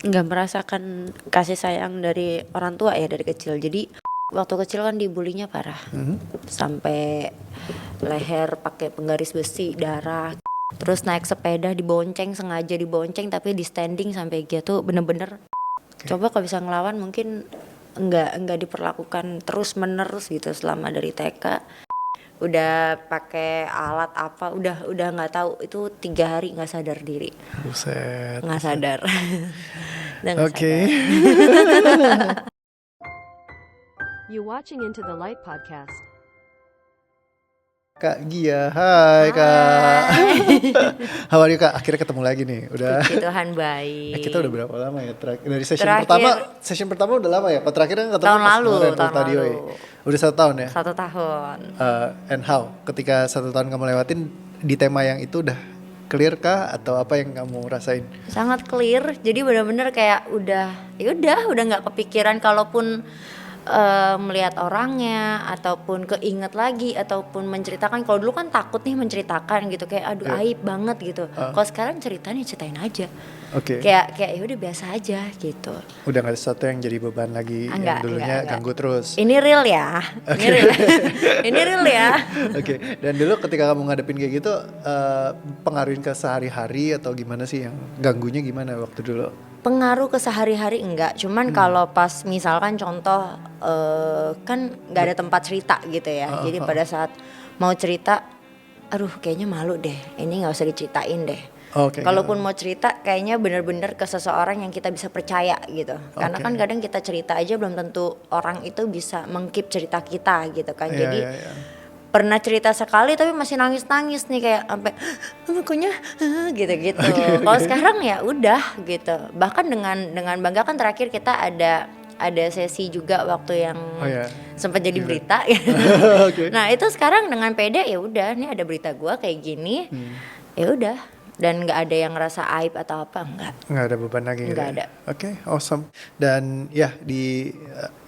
nggak merasakan kasih sayang dari orang tua ya dari kecil. Jadi waktu kecil kan dibulinya parah, sampai leher pakai penggaris besi, darah. Terus naik sepeda dibonceng, sengaja dibonceng tapi di standing sampai gitu, bener-bener. Coba kalau bisa ngelawan mungkin nggak diperlakukan terus menerus gitu selama dari TK. Udah pakai alat apa, udah nggak tahu itu 3 hari nggak sadar diri, Buset. nggak sadar. Udah nggak Oke. sadar. You watching Into the Light podcast. Kak Gia, hai Kak. How are you Kak? Akhirnya ketemu lagi nih. Udah. Puji Tuhan baik. Kita udah berapa lama ya terakhir? Dari session Terakhir- pertama udah lama ya? Terakhirnya ketemu Tahun pas lalu, kemarin, tahun Tadi, lalu. Udah 1 tahun ya? 1 tahun. And how? Ketika 1 tahun kamu lewatin di tema yang itu udah clear kah? Atau apa yang kamu rasain? Sangat clear. Jadi benar-benar kayak udah nggak kepikiran, kalaupun melihat orangnya ataupun keinget lagi ataupun menceritakan. Kalau dulu kan takut nih menceritakan gitu, kayak aduh aib banget gitu. Kalau sekarang ceritain aja. Oke. Kayak ya udah biasa aja gitu. Udah gak ada sesuatu yang jadi beban lagi yang dulunya enggak. ganggu terus. Ini real ya. Ini real. Ini real ya. Oke. Dan dulu ketika kamu ngadepin kayak gitu, pengaruhin ke sehari-hari atau gimana sih, yang ganggunya gimana waktu dulu? Pengaruh ke sehari-hari enggak, cuman kalau pas misalkan contoh kan nggak ada tempat cerita gitu ya. Jadi pada saat mau cerita, aduh kayaknya malu deh, ini nggak usah diceritain deh. Oke. Kalaupun mau cerita kayaknya bener-bener ke seseorang yang kita bisa percaya gitu. Karena kan kadang kita cerita aja belum tentu orang itu bisa mengkeep cerita kita gitu kan. Iya, Jadi iya. pernah cerita sekali tapi masih nangis-nangis nih, kayak sampai makanya gitu-gitu. Kalau sekarang ya udah gitu. Bahkan dengan bangga kan terakhir kita ada sesi juga waktu yang sempat jadi berita. Oke. Nah, itu sekarang dengan pede, ya udah nih ada berita gua kayak gini. Ya udah, dan nggak ada yang ngerasa aib atau apa, enggak. Nggak ada beban lagi gitu Nggak ya? ada. Oke, awesome. Dan ya di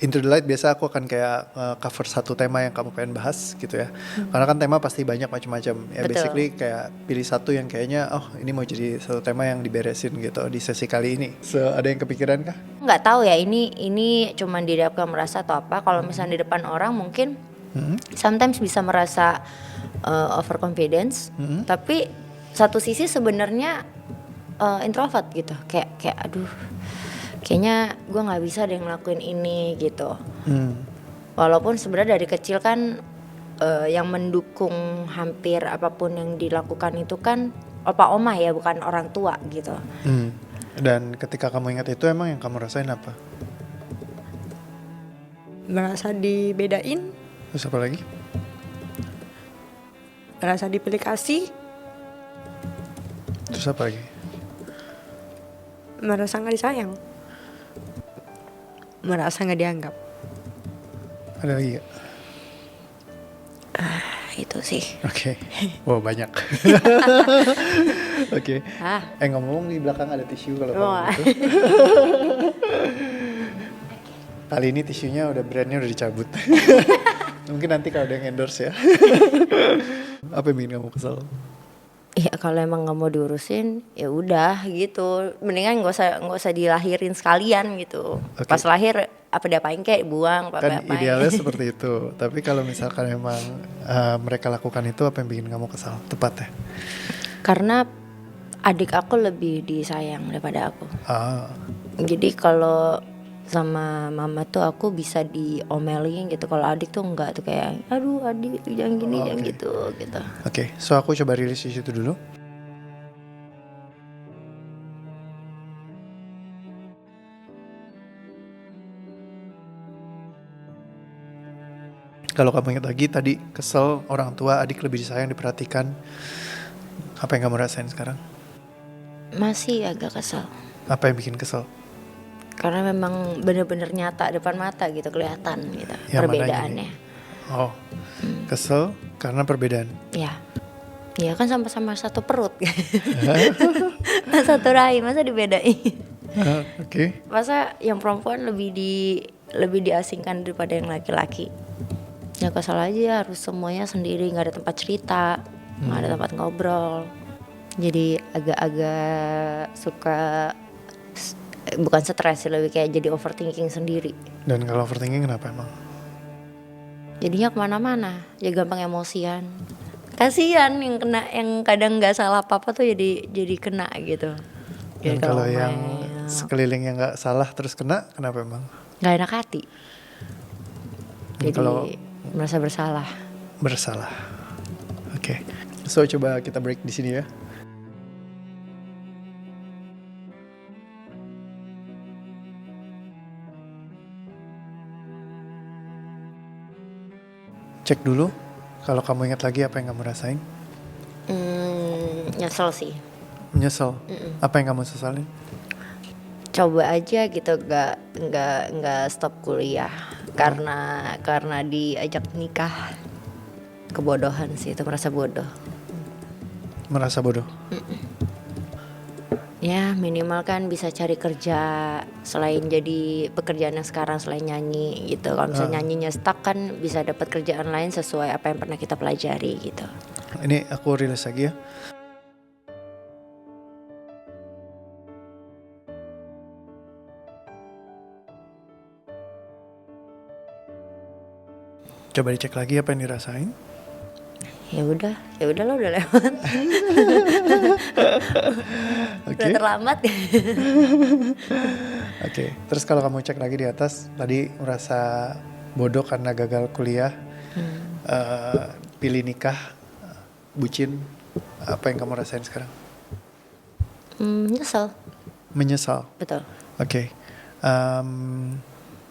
Into the Light biasa aku akan kayak cover satu tema yang kamu pengen bahas gitu ya. Karena kan tema pasti banyak macam-macam. Ya Betul. basically kayak pilih satu yang kayaknya ini mau jadi satu tema yang diberesin gitu di sesi kali ini. So ada yang kepikiran kah? Nggak tahu ya, ini cuman di depan merasa atau apa. Kalau misalnya di depan orang mungkin sometimes bisa merasa overconfidence, tapi satu sisi sebenarnya introvert gitu, kayak aduh kayaknya gue nggak bisa deh ngelakuin ini gitu. Walaupun sebenarnya dari kecil kan yang mendukung hampir apapun yang dilakukan itu kan opa oma ya, bukan orang tua gitu. Dan ketika kamu ingat itu, emang yang kamu rasain apa? Merasa dibedain, Terus apa lagi? merasa dipilih kasih, Terus apa lagi? merasa nggak disayang, merasa nggak dianggap. Ada lagi gak? Itu sih. Oke. Wow, banyak. Oke. Ngomong di belakang ada tisu kalau kamu gitu. Kali ini tisunya brandnya udah dicabut. Mungkin nanti kalau ada yang endorse ya. Apa yang bikin kamu kesel? Ya kalau emang nggak mau diurusin ya udah gitu, mendingan nggak usah dilahirin sekalian gitu. Pas lahir apa diapain, kayak buang apa Kan apain. idealnya seperti itu. Tapi kalau misalkan emang mereka lakukan itu, apa yang bikin kamu kesal tepatnya? Karena adik aku lebih disayang daripada aku. Jadi kalau sama mama tuh aku bisa diomelin gitu, kalau adik tuh enggak, tuh kayak aduh adik jangan gini jangan gitu. Oke, so aku coba rilis di situ dulu. Kalau kamu ingat lagi tadi, kesel orang tua, adik lebih disayang, diperhatikan. Apa yang kamu rasain sekarang? Masih agak kesel. Apa yang bikin kesel? Karena memang bener-bener nyata depan mata gitu, kelihatan gitu Yang perbedaannya. Kesel karena perbedaan. Ya kan sama-sama satu perut. Satu rahim, masa dibedain? Oke. Masa yang perempuan lebih diasingkan daripada yang laki-laki? Ya kesal aja, harus semuanya sendiri, nggak ada tempat cerita, nggak ada tempat ngobrol. Jadi agak-agak suka bukan stres sih, lebih kayak jadi overthinking sendiri. Dan kalau overthinking kenapa emang? Jadinya kemana-mana, ya gampang emosian. Kasihan yang kena, yang kadang nggak salah apa-apa tuh jadi kena gitu. Dan Jadi kalau kalau yang sekeliling yang nggak salah terus kena, kenapa emang? nggak enak hati. Jadi Kalau merasa bersalah. bersalah. Oke. So coba kita break di sini ya. Cek dulu kalau kamu ingat lagi apa yang kamu rasain. Nyesel sih. Menyesal. Apa yang kamu sesalin? Coba aja gitu, nggak stop kuliah karena diajak nikah. Kebodohan sih itu, merasa bodoh. Merasa bodoh. Ya minimal kan bisa cari kerja selain jadi pekerjaan yang sekarang, selain nyanyi gitu. Kalau misalnya nyanyinya stuck kan bisa dapat kerjaan lain sesuai apa yang pernah kita pelajari gitu. Ini aku rilis lagi ya. Coba dicek lagi apa yang dirasain. Ya udah lo udah lewat. Oke. Udah terlambat. Oke. Terus kalau kamu cek lagi di atas, tadi merasa bodoh karena gagal kuliah, pilih nikah, bucin. Apa yang kamu rasain sekarang? Nyesel. Menyesal. Betul. Oke.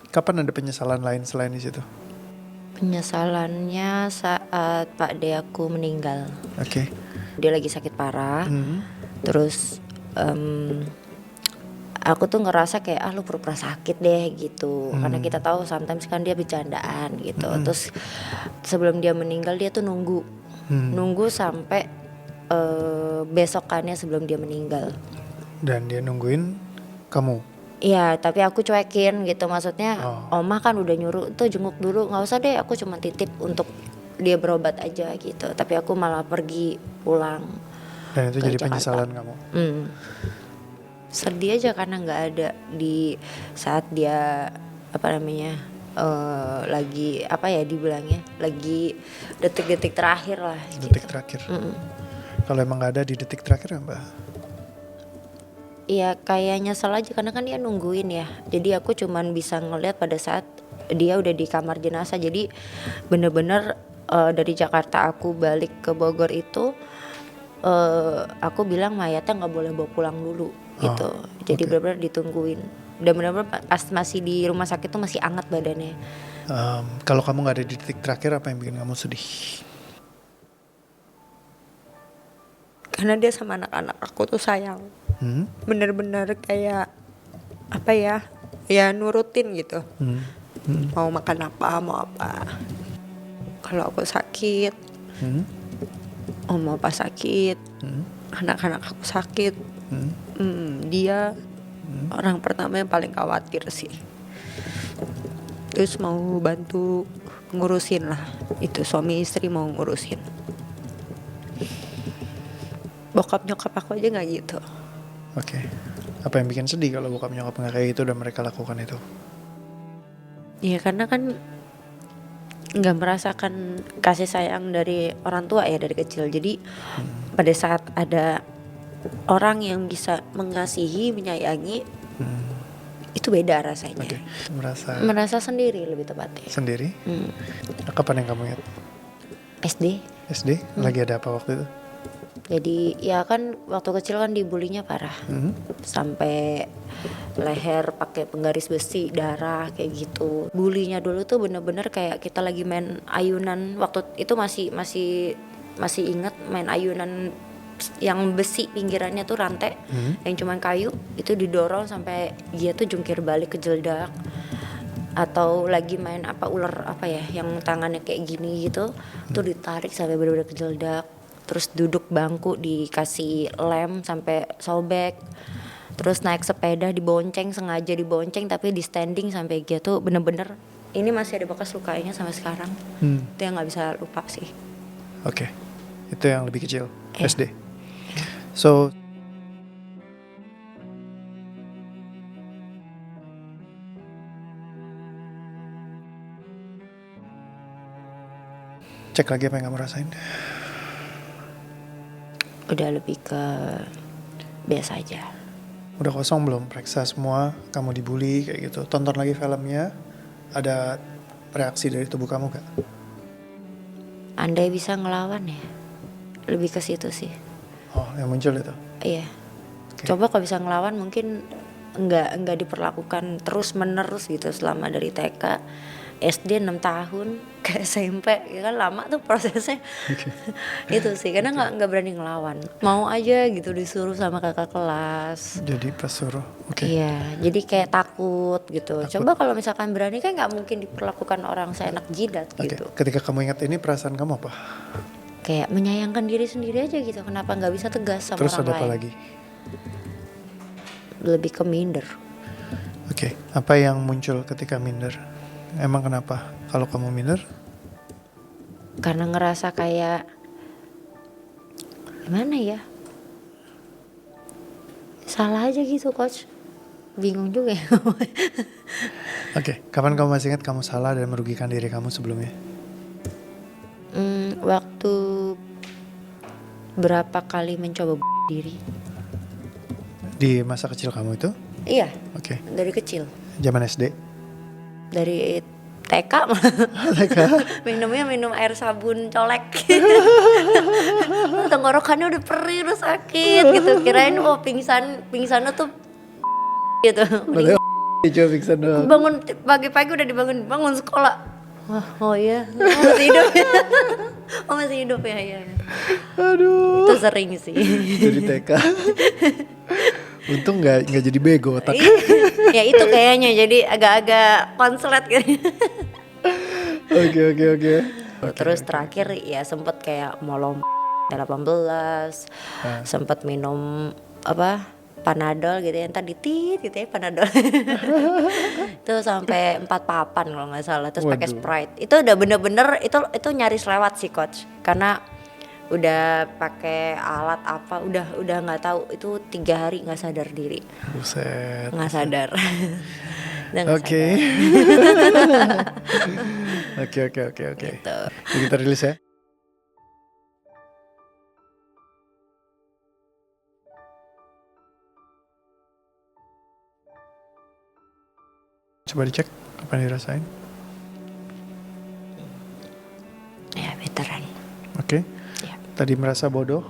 Kapan ada penyesalan lain selain di situ? Penyesalannya saat Pak De aku meninggal. Oke. Dia lagi sakit parah. Terus aku tuh ngerasa kayak lu pura-pura sakit deh gitu. Karena kita tahu sometimes kan dia bercandaan gitu. Terus sebelum dia meninggal dia tuh nunggu sampai besokannya sebelum dia meninggal. Dan dia nungguin kamu. Iya, tapi aku cuekin gitu, maksudnya Oma kan udah nyuruh tuh jenguk dulu, nggak usah deh, aku cuma titip untuk dia berobat aja gitu. Tapi aku malah pergi pulang. Dan itu ke jadi Jakarta. penyesalan kamu. Sedih aja karena nggak ada di saat dia lagi apa ya dibilangnya, lagi detik-detik terakhir lah. Detik gitu. terakhir. Kalau emang nggak ada di detik terakhir apa? Iya kayak nyesel aja karena kan dia nungguin ya. Jadi aku cuman bisa ngeliat pada saat dia udah di kamar jenazah. Jadi bener-bener dari Jakarta aku balik ke Bogor itu aku bilang mayatnya nggak boleh bawa pulang dulu gitu. Jadi bener-bener ditungguin. Dan bener-bener pas masih di rumah sakit tuh masih hangat badannya. Kalau kamu nggak ada di detik terakhir, apa yang bikin kamu sedih? Karena dia sama anak-anak aku tuh sayang. Bener-bener kayak apa ya, ya nurutin gitu. Mau makan apa, mau apa. Kalau aku sakit, Oma apa sakit, anak-anak aku sakit, dia orang pertama yang paling khawatir sih. Terus mau bantu ngurusin lah, itu suami istri mau ngurusin. Bokap nyokap aku aja nggak gitu. Oke. Apa yang bikin sedih kalau bokap nyokap nggak kayak gitu dan mereka lakukan itu? Iya karena kan nggak merasakan kasih sayang dari orang tua ya dari kecil. Jadi pada saat ada orang yang bisa mengasihi, menyayangi, itu beda rasanya. Oke. Merasa sendiri lebih tepatnya. Sendiri? Kapan yang kamu ingat? SD. SD? Lagi ada apa waktu itu? Jadi ya kan waktu kecil kan dibulinya parah. Sampai leher pakai penggaris besi, darah kayak gitu. Bulinya dulu tuh bener-bener kayak kita lagi main ayunan. Waktu itu masih ingat main ayunan yang besi pinggirannya tuh rantai, yang cuman kayu, itu didorong sampai dia tuh jungkir balik ke jeldak. Atau lagi main ular yang tangannya kayak gini gitu, tuh ditarik sampai bener-bener ke jeldak. Terus duduk bangku dikasih lem sampai sobek. Terus naik sepeda dibonceng, sengaja dibonceng tapi di standing sampai gitu. Bener-bener ini masih ada bekas lukanya sampai sekarang. Itu yang gak bisa lupa sih. Oke. Itu yang lebih kecil, SD. So Cek lagi apa yang kamu rasain. Udah lebih ke biasa aja. Udah kosong belum? Periksa semua, kamu dibully kayak gitu. Tonton lagi filmnya, ada reaksi dari tubuh kamu gak? Andai bisa ngelawan ya, lebih ke situ sih. Oh, yang muncul itu? Iya. Oke. Coba kalau bisa ngelawan mungkin nggak diperlakukan terus menerus gitu selama dari TK, SD 6 tahun ke SMP, ya kan lama tuh prosesnya. Itu sih, karena nggak berani ngelawan. Mau aja gitu disuruh sama kakak kelas. Jadi pas suruh, oke. Iya, jadi kayak takut gitu. Takut. Coba kalau misalkan berani kan nggak mungkin diperlakukan orang seenak jidat Oke, gitu. ketika kamu ingat ini perasaan kamu apa? Kayak menyayangkan diri sendiri aja gitu. Kenapa nggak bisa tegas sama Terus orang ada apa lain? lagi? Lebih ke minder. Oke, apa yang muncul ketika minder? Emang kenapa kalau kamu minder? Karena ngerasa kayak gimana ya, salah aja gitu coach, bingung juga ya. Oke, kapan kamu masih ingat kamu salah dan merugikan diri kamu sebelumnya? Waktu berapa kali mencoba diri. Di masa kecil kamu itu? Iya, Oke, dari kecil, zaman SD? dari TK minumnya minum air sabun colek. Tenggorokannya udah perih, udah sakit gitu, kirain pingsannya tuh gitu. Padahal coba pingsan doang. Bangun pagi-pagi udah bangun sekolah. Wah, oh iya, oh, masih hidup ya. Oh masih hidup ya, ya. Aduh. Itu sering sih. Jadi TK. Untung nggak jadi bego otak. Ya itu kayaknya jadi agak-agak konslet gitu. Oke. Terus terakhir ya sempet kayak mau lompat 18, sempet minum apa Panadol gitu ya, entar ditit gitu ya Panadol. Itu sampai 4 papan kalau nggak salah, terus pakai Waduh. Sprite. Itu udah bener-bener itu nyaris lewat sih coach, karena udah pakai alat apa, udah nggak tahu, itu 3 hari nggak sadar diri, Buset. nggak sadar. Udah nggak Oke. sadar. Oke. Gitu. Jadi kita rilis ya. Coba dicek apa yang dirasain. Ya veteran. Oke. Ya. Tadi merasa bodoh,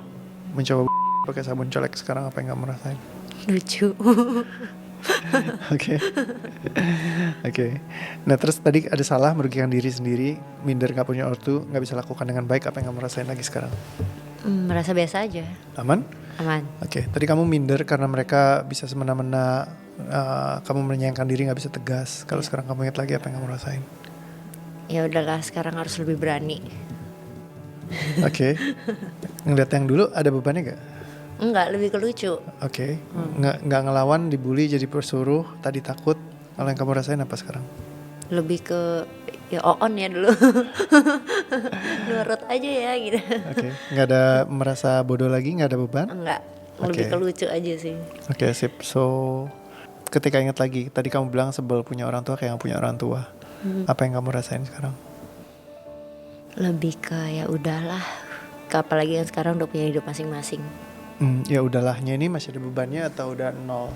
mencoba pakai sabun colek, sekarang apa yang kamu rasain? Lucu. Oke. Nah terus tadi ada salah, merugikan diri sendiri, minder gak punya ortu, gak bisa lakukan dengan baik, apa yang kamu rasain lagi sekarang? Merasa biasa aja, Aman? aman. Oke, tadi kamu minder karena mereka bisa semena-mena, kamu menyayangkan diri gak bisa tegas. Kalau sekarang kamu ingat lagi, apa yang kamu rasain? Ya udahlah, sekarang harus lebih berani. Oke. Ngeliat yang dulu ada bebannya gak? Enggak, lebih ke lucu. Oke. Nggak ngelawan, dibully jadi persuruh, tadi takut. Kalau yang kamu rasain apa sekarang? Lebih ke ya on ya dulu. Nurut aja ya gitu. Oke. Nggak ada merasa bodoh lagi, nggak ada beban? Enggak, lebih Oke. ke lucu aja sih. Oke, sip. So, ketika ingat lagi, tadi kamu bilang sebel punya orang tua kayak yang punya orang tua. Apa yang kamu rasain sekarang? Lebih ke ya udahlah. Apalagi yang sekarang udah punya hidup masing-masing. Ya udahlah,nya ini masih ada bebannya atau udah nol?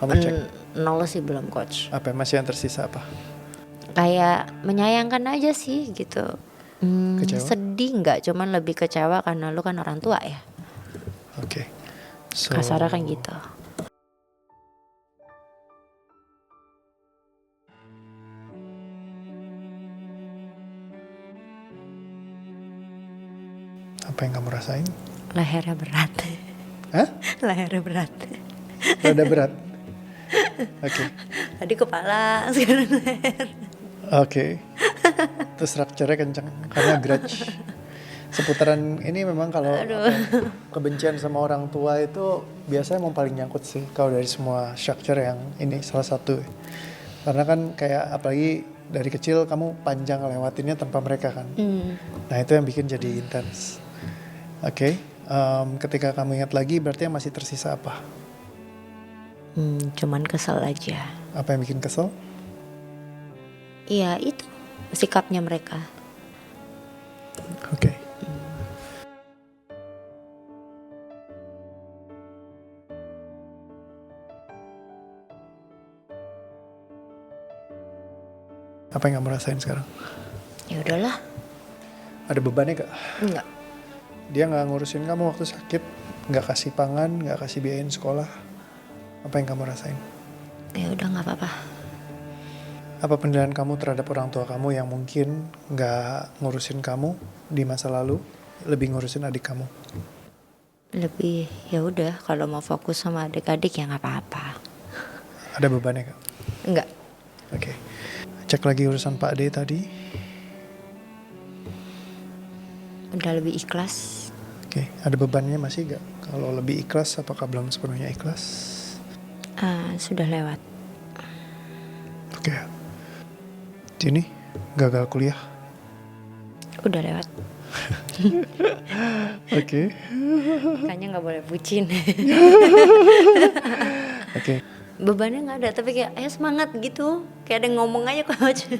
Kamu cek. Nol sih belum coach. Apa masih yang tersisa apa? Kayak menyayangkan aja sih gitu. Kecewa? Sedih nggak, cuman lebih kecewa karena lu kan orang tua ya. Oke. So, Kasarnya kan gitu. apa yang kamu rasain? Lehernya berat. Hah? Lehernya berat. Rada berat. Oke. Tadi kepala, sekarang leher. Oke. Terus structure-nya kencang karena grudge. Seputaran ini memang kalau kebencian sama orang tua itu biasanya emang paling nyangkut sih kalau dari semua structure yang ini salah satu. Karena kan kayak apalagi dari kecil kamu panjang lewatinnya tanpa mereka kan. Nah itu yang bikin jadi intens. Oke. Ketika kamu ingat lagi berarti yang masih tersisa apa? Cuman kesel aja. Apa yang bikin kesel? Iya itu sikapnya mereka. Apa yang kamu rasain sekarang? Ya udahlah. Ada bebannya gak? Enggak. Dia gak ngurusin kamu waktu sakit, gak kasih pangan, gak kasih biayain sekolah. Apa yang kamu rasain? Ya udah nggak apa-apa. Apa penilaian kamu terhadap orang tua kamu yang mungkin gak ngurusin kamu di masa lalu, lebih ngurusin adik kamu? Lebih ya udah kalau mau fokus sama adik-adik ya nggak apa-apa. Ada bebannya gak? Enggak. Oke. Cek lagi urusan Pak D tadi. Udah lebih ikhlas. Oke, ada bebannya masih gak? Kalau lebih ikhlas, apakah belum sepenuhnya ikhlas? Sudah lewat. Oke. Ini gagal kuliah. Udah lewat. Oke. Kayaknya nggak boleh bucin. Oke. Bebannya nggak ada, tapi kayak ayo semangat gitu. Kayak ada yang ngomong aja coach.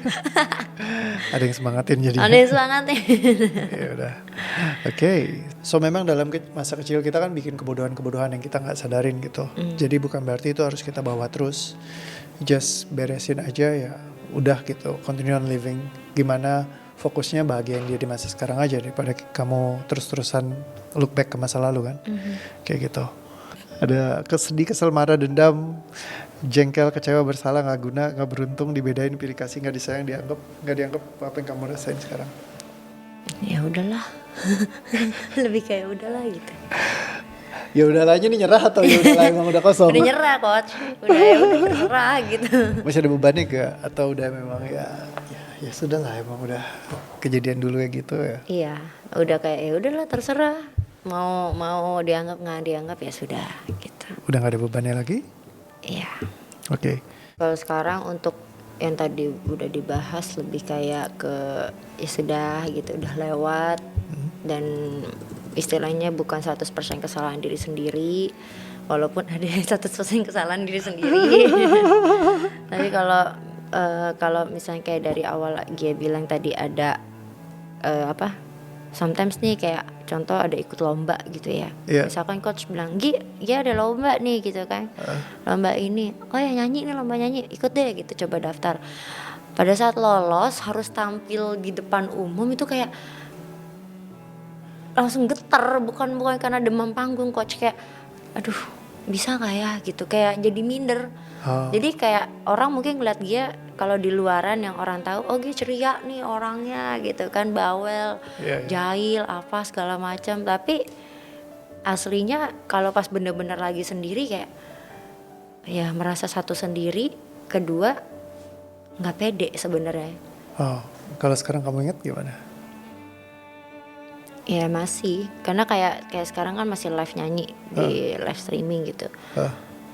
Ada yang semangatin jadi. Ada yang semangatnya. Ya udah. Oke. So memang dalam masa kecil kita kan bikin kebodohan-kebodohan yang kita nggak sadarin gitu. Jadi bukan berarti itu harus kita bawa terus. Just beresin aja ya. Udah gitu. Continue on living. Gimana fokusnya bahagiain dia di masa sekarang aja daripada kamu terus-terusan look back ke masa lalu kan. Kayak gitu. Ada kesedih, kesel, marah, dendam, jengkel, kecewa, bersalah, nggak guna, nggak beruntung, dibedain, pilih kasih, nggak disayang, nggak dianggap. Apa yang kamu rasain sekarang? Ya udahlah. Lebih kayak udahlah gitu. Ya udahlah aja nih, nyerah atau ya udahlah emang udah kosong? Udah nyerah coach. Udah ya udah terserah gitu. Masih ada bebannya gak? Atau udah memang ya sudah lah, emang udah kejadian dulu ya gitu ya? Iya, udah kayak ya udahlah terserah. Mau dianggap nggak dianggap ya sudah gitu. Udah gak ada bebannya lagi? Iya. Oke. Kalau sekarang untuk yang tadi udah dibahas lebih kayak ke ya sudah gitu, udah lewat. Dan istilahnya bukan 100% kesalahan diri sendiri, walaupun ada 100% kesalahan diri sendiri. Tapi kalau misalnya kayak dari awal dia bilang tadi ada sometimes nih kayak contoh ada ikut lomba gitu ya. Iya. Misalkan coach bilang, Gi ada lomba nih gitu kan. Lomba ini, oh ya nyanyi nih, lomba nyanyi, ikut deh gitu, coba daftar. Pada saat lolos harus tampil di depan umum itu kayak langsung getar, bukan karena demam panggung coach, kayak aduh bisa gak ya gitu, kayak jadi minder. Jadi kayak orang mungkin ngeliat dia kalau di luaran yang orang tahu, oh dia ceria nih orangnya gitu kan, bawel, jahil apa segala macam, tapi aslinya kalau pas bener-bener lagi sendiri kayak ya merasa satu sendiri, kedua nggak pede sebenarnya. Kalau sekarang kamu ingat gimana? Ya masih, karena kayak sekarang kan masih live nyanyi di live streaming gitu.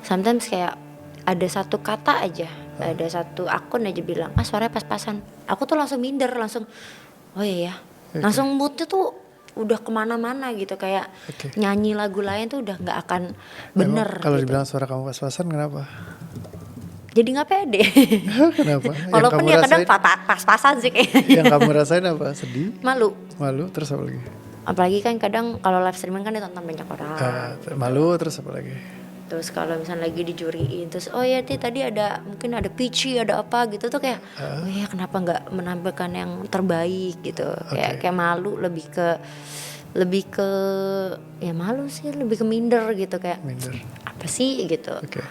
Sometimes kayak ada satu kata aja, ada satu akun aja bilang, suaranya pas-pasan. Aku tuh langsung minder, langsung, oh iya ya. Langsung moodnya tuh udah kemana-mana gitu, kayak nyanyi lagu lain tuh udah nggak akan bener. Kalau gitu. dibilang suara kamu pas-pasan kenapa? Jadi nggak pede. Kenapa? Walaupun ya kadang pas-pasan sih kayaknya. Yang kamu rasain apa? Sedih? Malu. Malu, terus apa lagi? Apalagi kan kadang kalau live streaming kan ditonton banyak orang. Malu, terus apa lagi? Terus kalau misalnya lagi dijuriin, terus oh ya tadi ada mungkin ada Pici, ada apa gitu tuh kayak oh ya kenapa nggak menampilkan yang terbaik gitu. Kayak malu, lebih ke ya malu sih, lebih ke minder gitu, kayak Minder. apa sih gitu. Oke.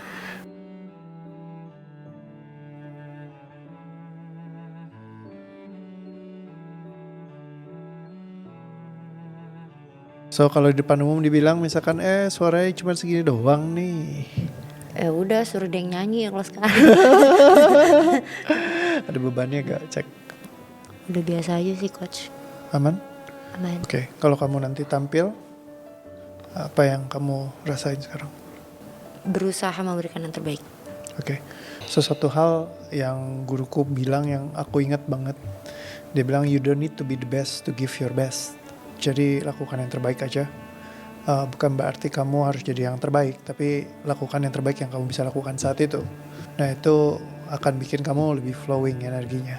So kalau di depan umum dibilang misalkan suaranya cuma segini doang nih. Ya udah suruh dia yang nyanyi kalau sekarang. Ada bebannya gak? Cek. Udah biasa aja sih coach. Aman? Aman. Oke. Kalau kamu nanti tampil, apa yang kamu rasain sekarang? Berusaha memberikan yang terbaik. Oke. Sesuatu hal yang guruku bilang yang aku ingat banget. Dia bilang you don't need to be the best to give your best. Jadi lakukan yang terbaik aja. Bukan berarti kamu harus jadi yang terbaik, tapi lakukan yang terbaik yang kamu bisa lakukan saat itu. Nah itu akan bikin kamu lebih flowing energinya.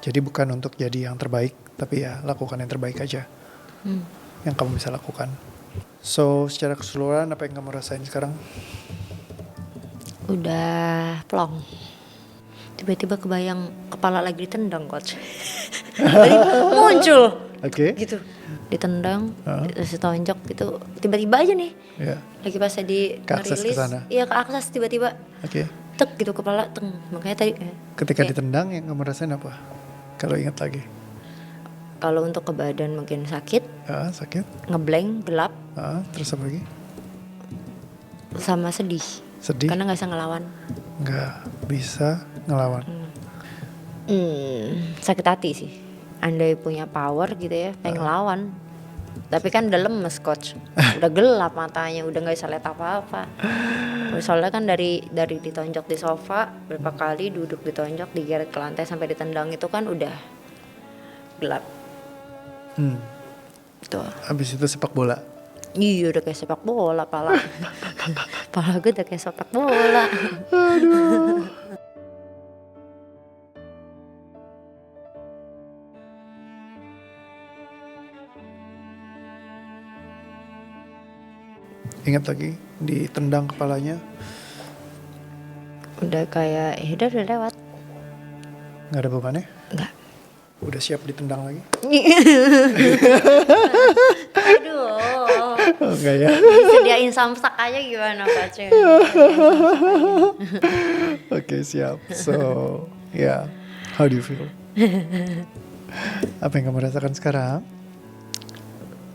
Jadi bukan untuk jadi yang terbaik, tapi ya lakukan yang terbaik aja. Yang kamu bisa lakukan. So secara keseluruhan apa yang kamu rasain sekarang? Udah plong. tiba-tiba kebayang kepala lagi ditendang coach. Tiba-tiba muncul Oke. gitu, ditendang, terus ditonjok gitu, tiba-tiba aja nih. Ya. Lagi pas di Keakses ngerilis, ke sana. iya keakses tiba-tiba Oke. tek gitu kepala teng. Makanya tadi Ketika kayak- ditendang yang kamu rasain apa? Kalau ingat lagi. kalau untuk ke badan mungkin sakit, Sakit. ngeblank, gelap, Terus apa lagi? sama sedih. Sedih. Karena nggak bisa ngelawan. Nggak bisa ngelawan. Sakit hati sih. Andai punya power gitu ya, pengen ngelawan. Tapi kan udah lemes coach, udah gelap matanya, udah nggak bisa lihat apa-apa. Soalnya kan dari ditonjok di sofa berapa kali, duduk ditonjok, digeret ke lantai sampai ditendang itu kan udah gelap. Tuh. Habis itu sepak bola. Iya udah kayak sepak bola pala. Pala gue udah kayak sepak bola. Ingat lagi ditendang kepalanya. Udah kayak udah lewat. Nggak ada bebannya. Enggak. Udah siap ditendang lagi. Aduh. Oh, enggak ya. Disediain samsak aja gimana coach? Oke, siap. So, yeah. How do you feel? Apa yang kamu rasakan sekarang?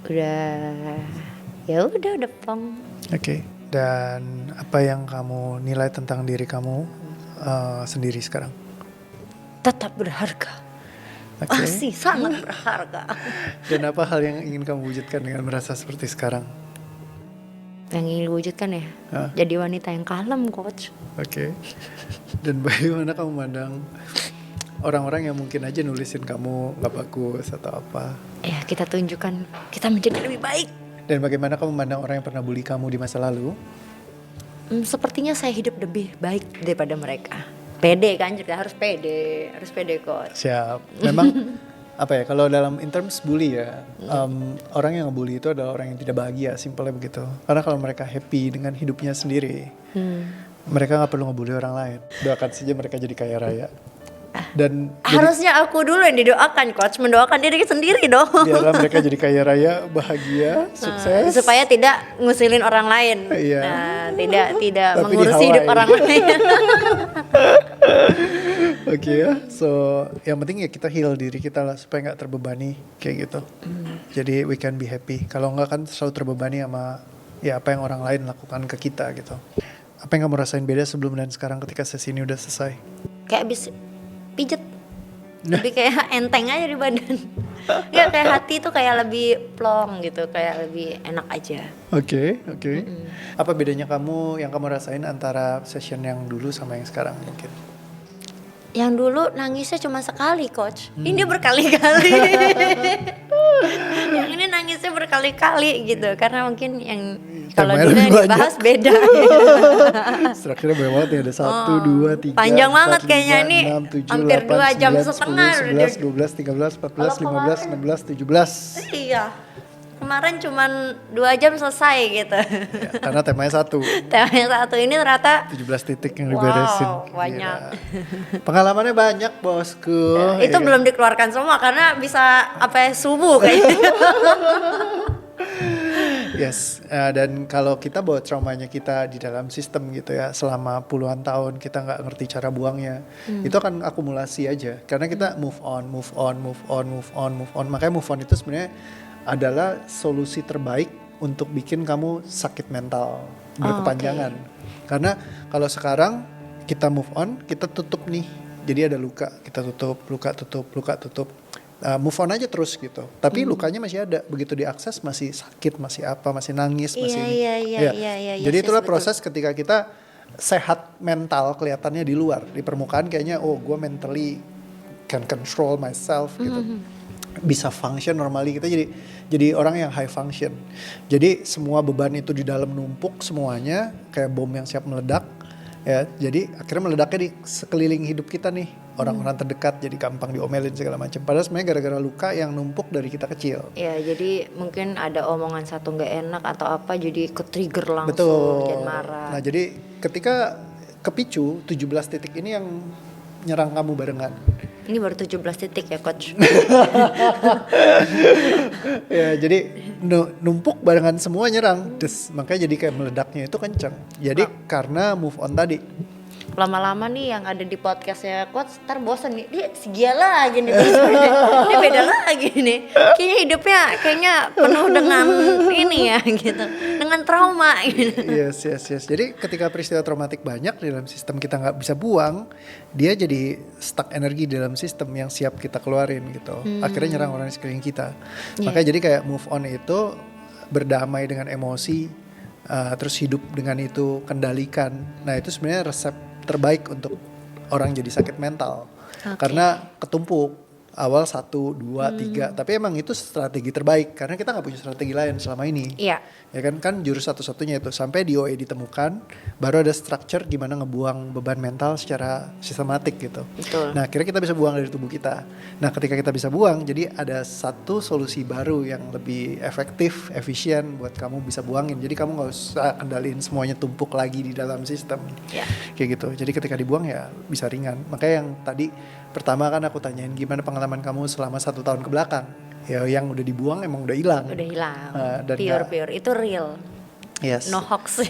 Udah plong. Oke. Dan apa yang kamu nilai tentang diri kamu sendiri sekarang? Tetap berharga. Oke. Masih sangat berharga. Dan apa hal yang ingin kamu wujudkan dengan merasa seperti sekarang? Yang ingin diwujudkan ya, jadi wanita yang kalem coach. Oke. Dan bagaimana kamu memandang orang-orang yang mungkin aja nulisin kamu gak bagus atau apa? Ya kita tunjukkan kita menjadi lebih baik. Dan bagaimana kamu memandang orang yang pernah bully kamu di masa lalu? Sepertinya saya hidup lebih baik daripada mereka. Pede kan, juga harus pede coach. Siap. Memang apa ya, kalau dalam in terms bully ya, orang yang ngebully itu adalah orang yang tidak bahagia, simpelnya begitu. Karena kalau mereka happy dengan hidupnya sendiri, mereka gak perlu ngebully orang lain. Doakan saja mereka jadi kaya raya. Dan Harusnya aku dulu yang didoakan coach, mendoakan diri sendiri dong. biarlah mereka jadi kaya raya, bahagia, sukses. Supaya tidak ngusilin orang lain. Iya. Nah, tidak Tapi di mengurusi hidup Hawaii. orang lain. Oke ya, so yang penting ya kita heal diri kita lah supaya nggak terbebani kayak gitu. Jadi we can be happy. Kalau nggak kan selalu terbebani sama ya apa yang orang lain lakukan ke kita gitu. Apa yang kamu rasain beda sebelum dan sekarang ketika sesi ini udah selesai? Kayak abis pijet, lebih kayak enteng aja di badan. Ya kayak hati tuh kayak lebih plong gitu, kayak lebih enak aja. Oke. Apa bedanya yang kamu rasain antara session yang dulu sama yang sekarang mungkin? Yang dulu nangisnya cuma sekali coach, ini berkali-kali. Yang ini nangisnya berkali-kali gitu, karena mungkin yang kalau Temanya dulu lebih yang dibahas beda. Strukturnya banyak banget ya, ada 1, 2, 3, Panjang 4, banget kayaknya 5, ini, 6, 7, hampir 8, 2 jam 9, setengah 10, 11, 12, 13, 14, 15, 16, 17. Iya, kemarin cuman 2 jam selesai gitu. Ya, karena temanya satu. Temanya satu ini ternyata 17 titik yang diberesin. wow, banyak. Gila. Pengalamannya banyak bosku. Itu Ya kan? belum dikeluarkan semua karena bisa apa subuh kayaknya. Yes, dan kalau kita bawa traumanya kita di dalam sistem gitu ya, selama puluhan tahun kita nggak ngerti cara buangnya, itu akan akumulasi aja. Karena kita move on. Makanya move on itu sebenarnya adalah solusi terbaik untuk bikin kamu sakit mental berkepanjangan. Karena kalau sekarang kita move on, kita tutup nih, jadi ada luka, kita tutup, luka tutup. Move on aja terus gitu. Tapi lukanya masih ada. Begitu diakses masih sakit, masih apa, masih nangis, masih ini. Iya. Jadi Yes, itulah betul. proses ketika kita sehat mental kelihatannya di luar. Di permukaan kayaknya gue mentally can control myself gitu. Bisa function normally, kita jadi orang yang high function. Jadi semua beban itu di dalam numpuk semuanya kayak bom yang siap meledak. Ya, jadi akhirnya meledaknya di sekeliling hidup kita nih, orang-orang terdekat jadi gampang diomelin segala macam. Padahal sebenarnya gara-gara luka yang numpuk dari kita kecil. Ya jadi mungkin ada omongan satu nggak enak atau apa jadi ke-trigger langsung Betul. dan marah. Nah jadi ketika kepicu 17 titik ini nyerang kamu barengan. Ini baru 17 titik ya coach. Ya jadi numpuk barengan semua nyerang, makanya jadi kayak meledaknya itu kenceng. Jadi karena move on tadi. Lama-lama nih yang ada di podcastnya coach ntar bosan nih, dia segia lagi nih dia beda lagi nih, kayaknya hidupnya penuh dengan ini ya gitu, dengan trauma gitu. Yes. Jadi ketika peristiwa traumatik banyak di dalam sistem kita nggak bisa buang, dia jadi stuck energi di dalam sistem yang siap kita keluarin gitu. Akhirnya nyerang orang di sekeliling kita. Makanya jadi kayak move on itu berdamai dengan emosi, terus hidup dengan itu, kendalikan. Nah itu sebenarnya resep terbaik untuk orang jadi sakit mental. Karena ketumpuk awal 1, 2, 3, tapi emang itu strategi terbaik karena kita nggak punya strategi lain selama ini. Iya. Ya kan jurus satu-satunya itu sampai di OA ditemukan, baru ada structure gimana ngebuang beban mental secara sistematik gitu. Betul. Nah akhirnya kita bisa buang dari tubuh kita. Nah ketika kita bisa buang, jadi ada satu solusi baru yang lebih efektif, efisien buat kamu bisa buangin. Jadi kamu nggak usah kendaliin semuanya tumpuk lagi di dalam sistem. Iya. Kayak gitu. Jadi ketika dibuang ya bisa ringan. Makanya yang tadi pertama kan aku tanyain gimana pengalaman kamu selama 1 tahun ke belakang. Ya yang udah dibuang emang udah hilang. Udah hilang. Dan Pure itu real. Yes. No hoax.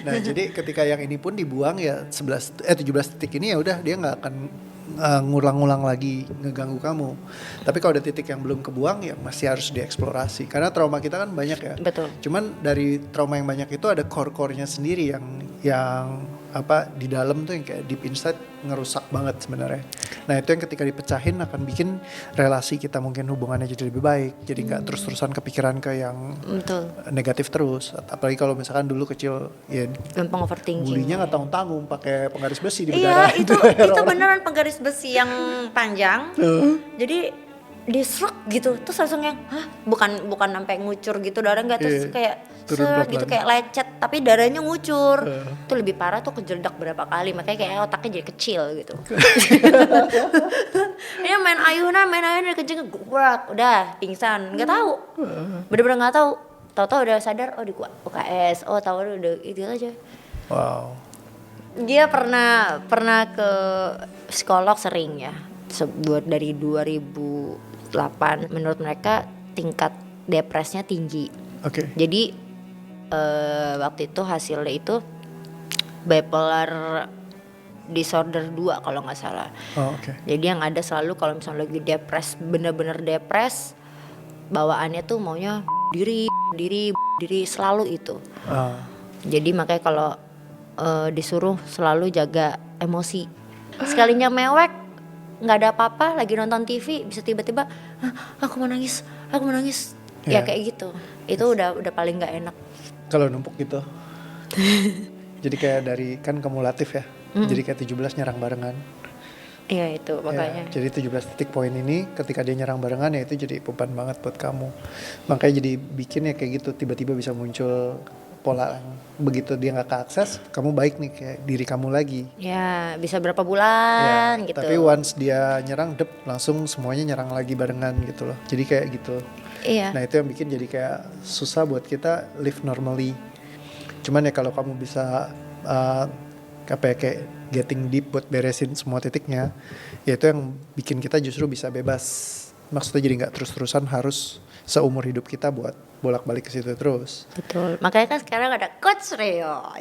Nah jadi ketika yang ini pun dibuang ya 17 titik ini ya udah dia nggak akan ngulang-ngulang lagi ngeganggu kamu. Tapi kalau ada titik yang belum kebuang ya masih harus dieksplorasi karena trauma kita kan banyak ya. Betul. Cuman dari trauma yang banyak itu ada core-core-nya sendiri yang apa di dalam tuh yang kayak deep inside ngerusak banget sebenarnya. Nah itu yang ketika dipecahin akan bikin relasi kita mungkin hubungannya jadi lebih baik. Jadi nggak terus-terusan kepikiran ke yang Betul. negatif terus. Apalagi kalau misalkan dulu kecil ya Gampang overthinking. bulinya nggak tanggung-tanggung pakai penggaris besi di Iya, berdarah. itu beneran penggaris besi yang panjang. Jadi diserok gitu, terus langsung yang bukan sampai ngucur gitu darah nggak, terus kayak turun set pelan-pelan. gitu kayak lecet tapi darahnya ngucur. Itu lebih parah tuh kejeledak berapa kali, makanya kayak otaknya jadi kecil gitu. Dia main ayunan kenceng gebrak, udah pingsan, nggak tahu, bener-bener nggak tahu. Tahu-tahu udah sadar, oh di UKS, oh tahu udah itu aja. Wow. Dia pernah ke psikolog sering ya. Dari 2008 menurut mereka tingkat depresnya tinggi. Oke. Jadi waktu itu hasilnya itu bipolar disorder 2 kalau nggak salah. Oh, oke. Jadi yang ada selalu kalau misalnya lagi depres, bener-bener depres, bawaannya tuh maunya diri selalu itu. Jadi makanya kalau disuruh selalu jaga emosi. Sekalinya mewek, nggak ada apa-apa, lagi nonton TV bisa tiba-tiba aku mau nangis. Ya kayak gitu. Itu udah paling nggak enak. Kalau numpuk gitu. Jadi kayak dari kan kumulatif ya. Jadi kayak 17 nyerang barengan. Iya itu makanya. Ya, jadi 17 titik poin ini ketika dia nyerang barengan ya itu jadi beban banget buat kamu. Makanya jadi bikin ya kayak gitu, tiba-tiba bisa muncul pola yang begitu dia nggak keakses, kamu baik nih kayak diri kamu lagi. Ya bisa berapa bulan Ya, gitu. tapi once dia nyerang, langsung semuanya nyerang lagi barengan gitu loh. Jadi kayak gitu. Iya. Nah itu yang bikin jadi kayak susah buat kita live normally. Cuman ya kalau kamu bisa kayak getting deep buat beresin semua titiknya, ya itu yang bikin kita justru bisa bebas. Maksudnya jadi nggak terus-terusan harus seumur hidup kita buat bolak-balik ke situ terus. Betul. Makanya kan sekarang ada Coach Rio.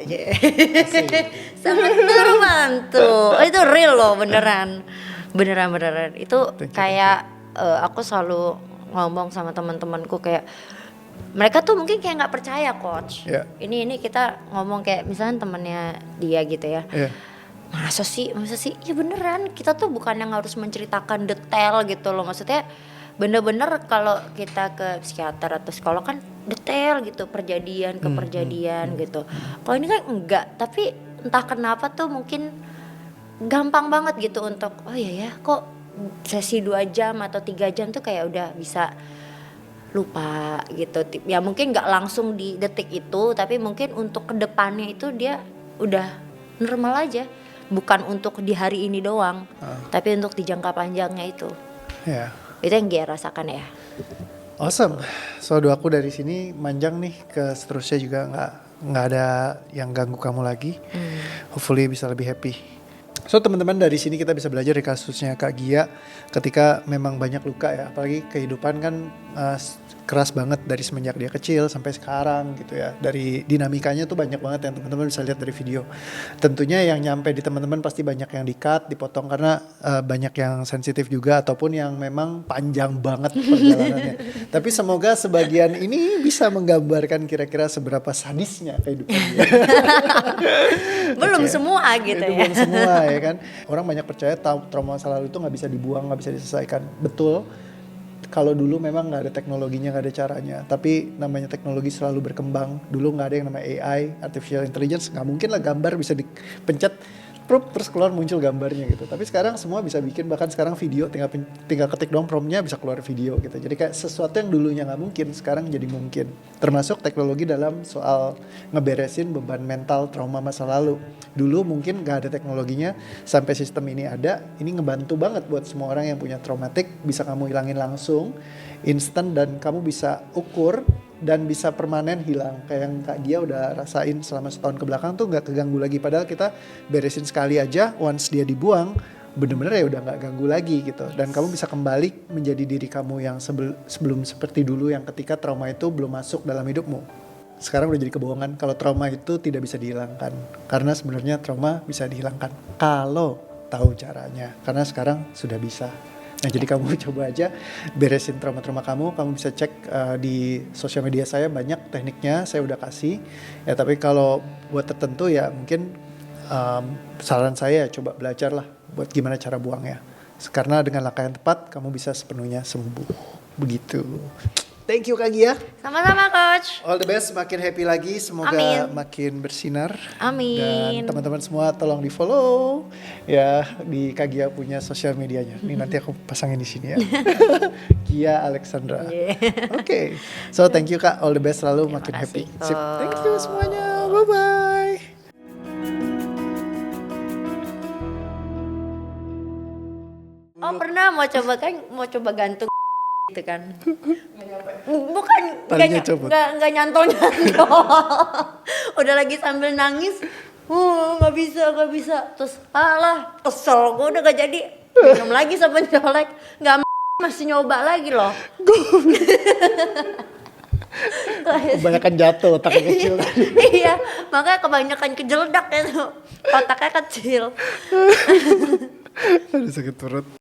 Sangat terbantu. Itu real loh beneran. Beneran. Itu kayak aku selalu ngomong sama teman-temanku kayak mereka tuh mungkin kayak nggak percaya coach. Yeah. Ini kita ngomong kayak misalnya temennya dia gitu ya. Yeah. Masa sih? Ya beneran. Kita tuh bukan yang harus menceritakan detail gitu loh. Maksudnya bener-bener kalau kita ke psikiater atau psikolog kan detail gitu perjadian gitu. Kalau ini kan enggak. Tapi entah kenapa tuh mungkin gampang banget gitu untuk oh iya ya kok sesi 2 jam atau 3 jam tuh kayak udah bisa lupa gitu. Ya mungkin gak langsung di detik itu, tapi mungkin untuk kedepannya itu dia udah normal aja. Bukan untuk di hari ini doang, tapi untuk di jangka panjangnya itu. Ya. Itu yang dia rasakan ya. Awesome. So doaku dari sini manjang nih ke seterusnya juga nggak ada yang ganggu kamu lagi. Hopefully bisa lebih happy. So teman-teman, dari sini kita bisa belajar dari kasusnya Kak Gia ketika memang banyak luka ya, apalagi kehidupan kan keras banget dari semenjak dia kecil sampai sekarang gitu ya. Dari dinamikanya tuh banyak banget yang teman-teman bisa lihat dari video. Tentunya yang nyampe di teman-teman pasti banyak yang di-cut, dipotong karena banyak yang sensitif juga ataupun yang memang panjang banget perjalanannya. Tapi semoga sebagian ini bisa menggambarkan kira-kira seberapa sadisnya kehidupan dia. Belum Oke. semua gitu Itu ya. belum semua ya kan. Orang banyak percaya trauma masa lalu itu nggak bisa dibuang, nggak bisa diselesaikan. Betul. Kalau dulu memang nggak ada teknologinya, nggak ada caranya. Tapi namanya teknologi selalu berkembang. Dulu nggak ada yang namanya AI, artificial intelligence. Nggak mungkin lah gambar bisa dipencet, prup, terus keluar muncul gambarnya gitu. Tapi sekarang semua bisa bikin, bahkan sekarang video tinggal ketik doang promptnya bisa keluar video gitu. Jadi kayak sesuatu yang dulunya nggak mungkin sekarang jadi mungkin. Termasuk teknologi dalam soal ngeberesin beban mental trauma masa lalu. Dulu mungkin nggak ada teknologinya, sampai sistem ini ada. Ini ngebantu banget buat semua orang yang punya traumatik, bisa kamu hilangin langsung, instan, dan kamu bisa ukur dan bisa permanen hilang. Kayak yang Kak Gia udah rasain selama setahun ke belakang tuh nggak keganggu lagi. Padahal kita beresin sekali aja, once dia dibuang, bener-bener ya udah nggak ganggu lagi gitu. Dan kamu bisa kembali menjadi diri kamu yang sebelum seperti dulu, yang ketika trauma itu belum masuk dalam hidupmu. Sekarang udah jadi kebohongan kalau trauma itu tidak bisa dihilangkan. Karena sebenarnya trauma bisa dihilangkan kalau tahu caranya. Karena sekarang sudah bisa. Nah jadi kamu coba aja beresin trauma-trauma kamu bisa cek di sosial media saya, banyak tekniknya saya udah kasih. Ya tapi kalau buat tertentu ya mungkin saran saya coba belajar lah buat gimana cara buangnya. Karena dengan langkah yang tepat kamu bisa sepenuhnya sembuh. Begitu. Thank you Kak Gia. Sama-sama coach. All the best, makin happy lagi, semoga Amin. makin bersinar. Amin. Dan teman-teman semua tolong di follow ya di Kak Gia punya sosial medianya. Ini nanti aku pasangin di sini ya. Gia Alexandra. Oke. So thank you Kak, all the best selalu, Terima makin happy. kasih, Sip. Thank you Coach. semuanya. Bye bye. Oh pernah mau coba gantung gitu kan. Bukan Talinya copot. nggak nyantol. Udah lagi sambil nangis. Nggak bisa. Terus alah kesel, gue udah gak jadi minum lagi sabun colek. Nggak masih nyoba lagi loh. Kebanyakan jatuh otaknya kecil. Iya, makanya kebanyakan kejeledak itu. Otaknya kecil. Aduh sakit perut.